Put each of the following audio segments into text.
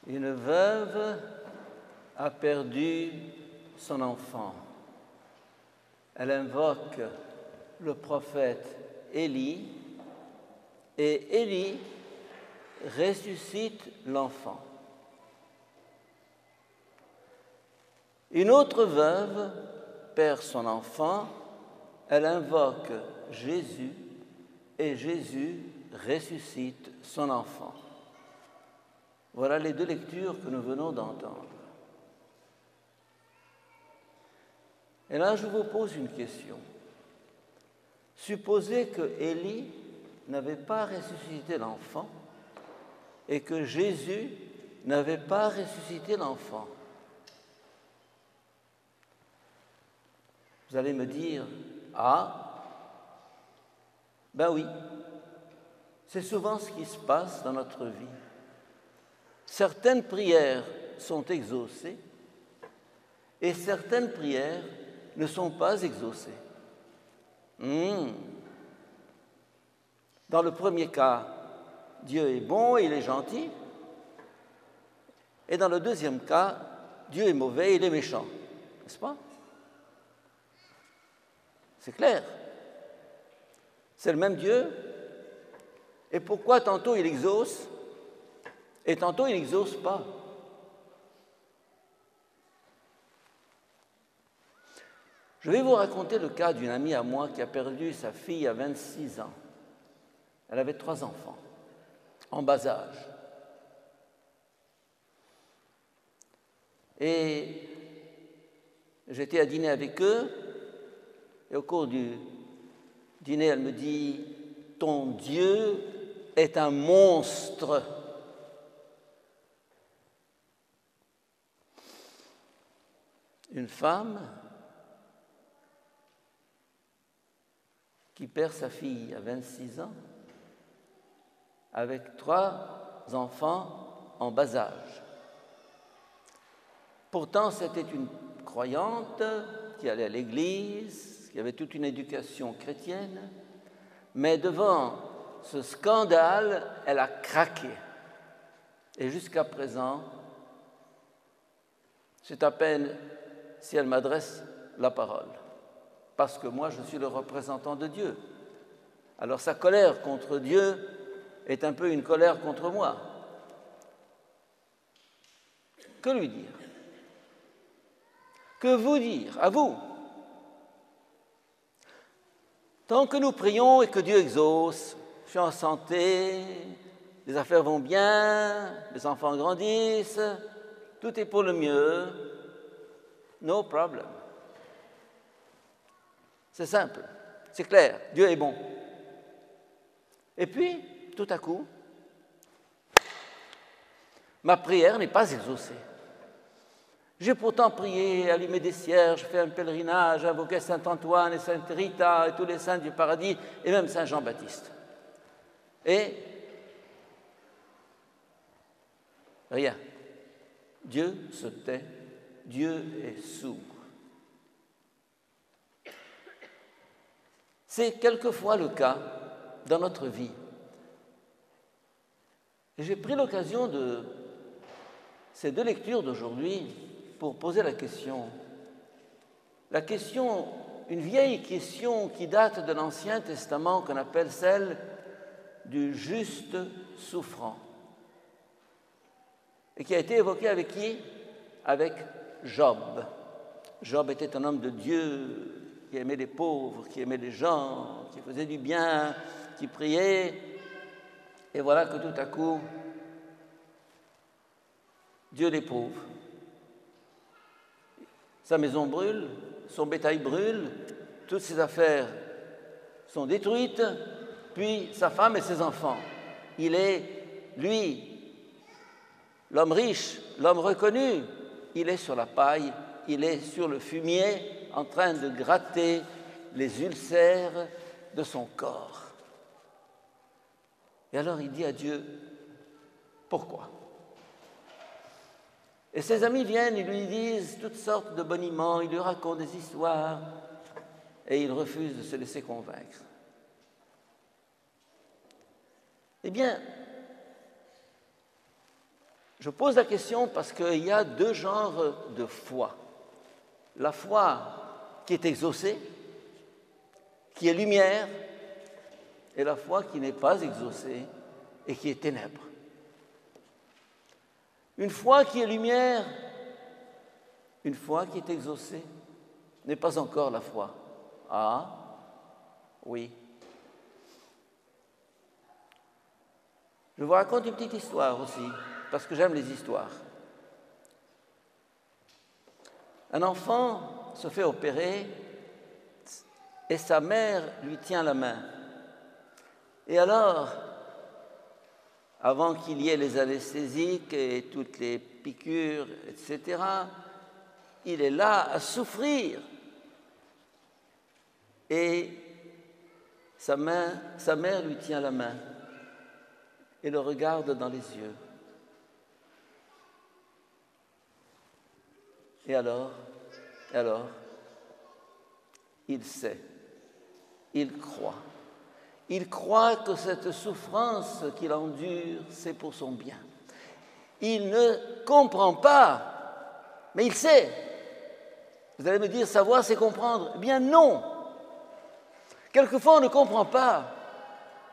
Une veuve a perdu son enfant. Elle invoque le prophète Élie et Élie ressuscite l'enfant. Une autre veuve perd son enfant, elle invoque Jésus et Jésus ressuscite son enfant. Voilà les deux lectures que nous venons d'entendre. Et là, je vous pose une question. Supposez que Élie n'avait pas ressuscité l'enfant et que Jésus n'avait pas ressuscité l'enfant. Vous allez me dire, ah, ben oui, c'est souvent ce qui se passe dans notre vie. Certaines prières sont exaucées et certaines prières ne sont pas exaucées. Dans le premier cas, Dieu est bon et il est gentil. Et dans le deuxième cas, Dieu est mauvais et il est méchant. N'est-ce pas? C'est clair. C'est le même Dieu. Et pourquoi tantôt il exauce et tantôt il n'exauce pas? Je vais vous raconter le cas d'une amie à moi qui a perdu sa fille à 26 ans. Elle avait 3 enfants, en bas âge. Et j'étais à dîner avec eux, et au cours du dîner, elle me dit « Ton Dieu est un monstre ». Une femme qui perd sa fille à 26 ans avec 3 enfants en bas âge. Pourtant, c'était une croyante qui allait à l'église, qui avait toute une éducation chrétienne, mais devant ce scandale, elle a craqué. Et jusqu'à présent, c'est à peine si elle m'adresse la parole, parce que moi, je suis le représentant de Dieu. Alors sa colère contre Dieu est un peu une colère contre moi. Que lui dire? Que vous dire à vous? Tant que nous prions et que Dieu exauce, je suis en santé, les affaires vont bien, les enfants grandissent, tout est pour le mieux, no problem. C'est simple, c'est clair, Dieu est bon. Et puis, tout à coup, ma prière n'est pas exaucée. J'ai pourtant prié, allumé des cierges, fait un pèlerinage, invoqué Saint-Antoine et Sainte Rita et tous les saints du paradis et même Saint Jean-Baptiste. Et rien. Dieu se tait, Dieu est sourd. C'est quelquefois le cas dans notre vie. Et j'ai pris l'occasion de ces 2 lectures d'aujourd'hui pour poser la question, une vieille question qui date de l'Ancien Testament qu'on appelle celle du juste souffrant et qui a été évoquée avec qui? Avec Job. Job était un homme de Dieu qui aimait les pauvres, qui aimait les gens, qui faisait du bien, qui priait. Et voilà que tout à coup, Dieu l'éprouve. Sa maison brûle, son bétail brûle, toutes ses affaires sont détruites, puis sa femme et ses enfants. Il est, lui, l'homme riche, l'homme reconnu, il est sur la paille, il est sur le fumier en train de gratter les ulcères de son corps. Et alors il dit à Dieu, pourquoi? Et ses amis viennent, ils lui disent toutes sortes de boniments, ils lui racontent des histoires, et il refuse de se laisser convaincre. Eh bien, Je pose la question parce qu'il y a deux genres de foi. La foi qui est exaucée, qui est lumière, et la foi qui n'est pas exaucée et qui est ténèbres. Une foi qui est lumière, une foi qui est exaucée, n'est pas encore la foi. Ah, oui. Je vous raconte une petite histoire aussi, parce que j'aime les histoires. Un enfant se fait opérer et sa mère lui tient la main. Et alors, avant qu'il y ait les anesthésiques et toutes les piqûres, etc., il est là à souffrir. Et sa mère lui tient la main et le regarde dans les yeux. Et alors, il sait, il croit. Il croit que cette souffrance qu'il endure, c'est pour son bien. Il ne comprend pas, mais il sait. Vous allez me dire, savoir, c'est comprendre. Eh bien non. Quelquefois, on ne comprend pas.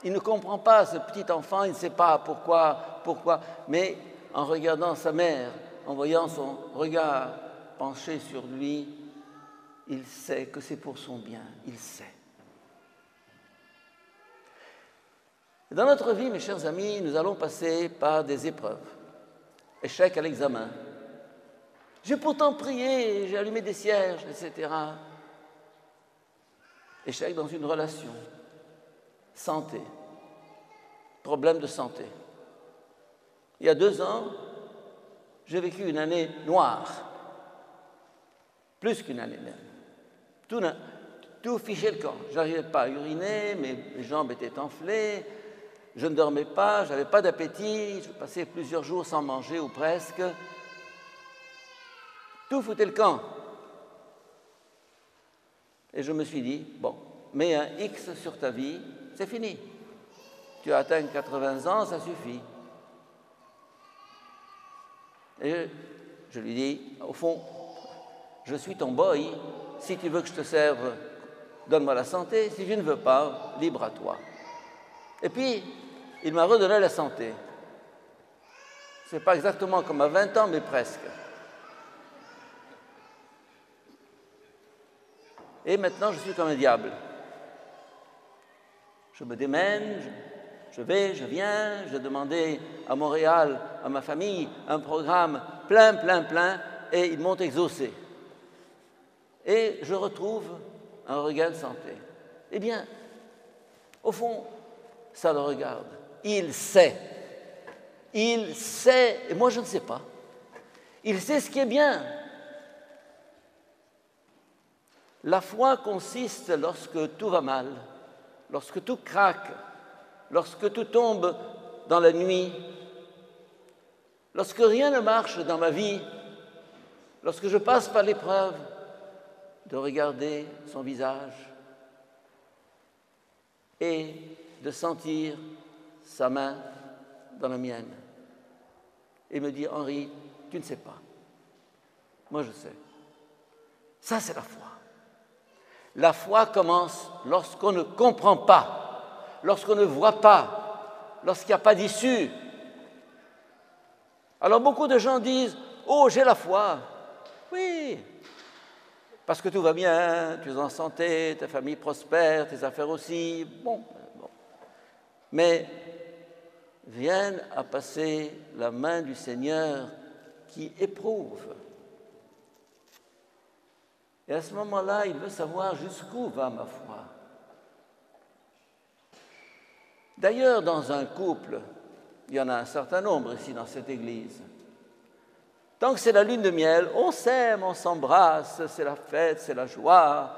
Il ne comprend pas, ce petit enfant, il ne sait pas pourquoi. Mais en regardant sa mère, en voyant son regard penché sur lui, il sait que c'est pour son bien. Il sait. Dans notre vie, mes chers amis, nous allons passer par des épreuves. Échec à l'examen. J'ai pourtant prié, j'ai allumé des cierges, etc. Échec dans une relation. Santé. Problème de santé. Il y a 2 ans, j'ai vécu une année noire. Plus qu'une année même. Tout fichait le camp. Je n'arrivais pas à uriner, mes jambes étaient enflées. Je ne dormais pas, je n'avais pas d'appétit, je passais plusieurs jours sans manger ou presque. Tout foutait le camp. Et je me suis dit, bon, mets un X sur ta vie, c'est fini. Tu as atteint 80 ans, ça suffit. Et je lui dis, au fond, je suis ton boy, si tu veux que je te serve, donne-moi la santé, si je ne veux pas, libre à toi. Et puis, il m'a redonné la santé. Ce n'est pas exactement comme à 20 ans, mais presque. Et maintenant, je suis comme un diable. Je me démène, je vais, je viens, j'ai demandé à Montréal, à ma famille, un programme plein, et ils m'ont exaucé. Et je retrouve un regain de santé. Eh bien, au fond, ça le regarde. Il sait, et moi je ne sais pas. Il sait ce qui est bien. La foi consiste lorsque tout va mal, lorsque tout craque, lorsque tout tombe dans la nuit, lorsque rien ne marche dans ma vie, lorsque je passe par l'épreuve, de regarder son visage et de sentir sa main dans la mienne et me dire, Henri, tu ne sais pas. Moi, je sais. Ça, c'est la foi. La foi commence lorsqu'on ne comprend pas, lorsqu'on ne voit pas, lorsqu'il n'y a pas d'issue. Alors, beaucoup de gens disent, oh, j'ai la foi. Oui, parce que tout va bien, tu es en santé, ta famille prospère, tes affaires aussi. Bon. Mais vienne à passer la main du Seigneur qui éprouve. Et à ce moment-là, il veut savoir jusqu'où va ma foi. D'ailleurs, dans un couple, il y en a un certain nombre ici dans cette église. Tant que c'est la lune de miel, on s'aime, on s'embrasse, c'est la fête, c'est la joie.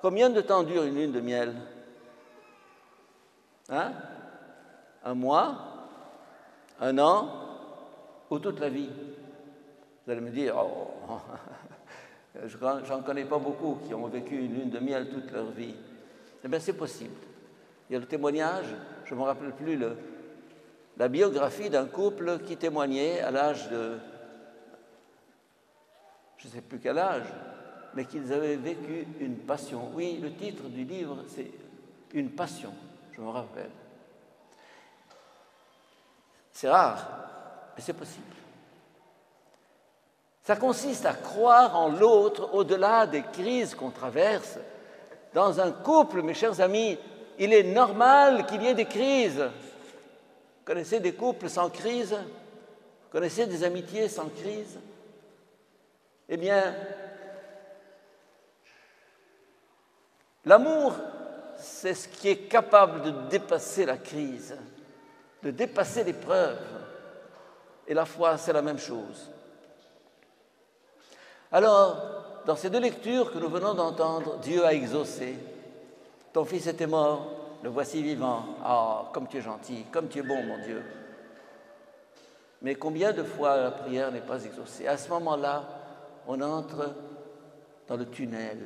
Combien de temps dure une lune de miel? Hein? 1 mois? 1 an? Ou toute la vie? Vous allez me dire, oh, j'en connais pas beaucoup qui ont vécu une lune de miel toute leur vie. Eh bien, c'est possible. Il y a le témoignage, je ne me rappelle plus la biographie d'un couple qui témoignait à l'âge de, je ne sais plus quel âge, mais qu'ils avaient vécu une passion. Oui, le titre du livre, c'est « Une passion », je me rappelle. C'est rare, mais c'est possible. Ça consiste à croire en l'autre au-delà des crises qu'on traverse. Dans un couple, mes chers amis, il est normal qu'il y ait des crises. Vous connaissez des couples sans crise? Vous connaissez des amitiés sans crise? Eh bien, l'amour, c'est ce qui est capable de dépasser la crise, de dépasser l'épreuve. Et la foi, c'est la même chose. Alors, dans ces deux lectures que nous venons d'entendre, Dieu a exaucé. Ton fils était mort, le voici vivant. Ah, comme tu es gentil, comme tu es bon, mon Dieu. Mais combien de fois la prière n'est pas exaucée? À ce moment-là, on entre dans le tunnel.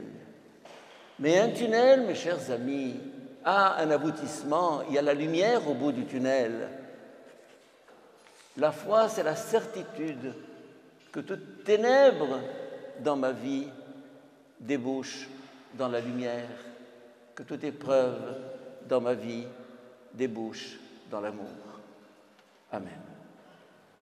Mais un tunnel, mes chers amis, a un aboutissement. Il y a la lumière au bout du tunnel. La foi, c'est la certitude que toute ténèbre dans ma vie débouche dans la lumière, que toute épreuve dans ma vie débouche dans l'amour. Amen.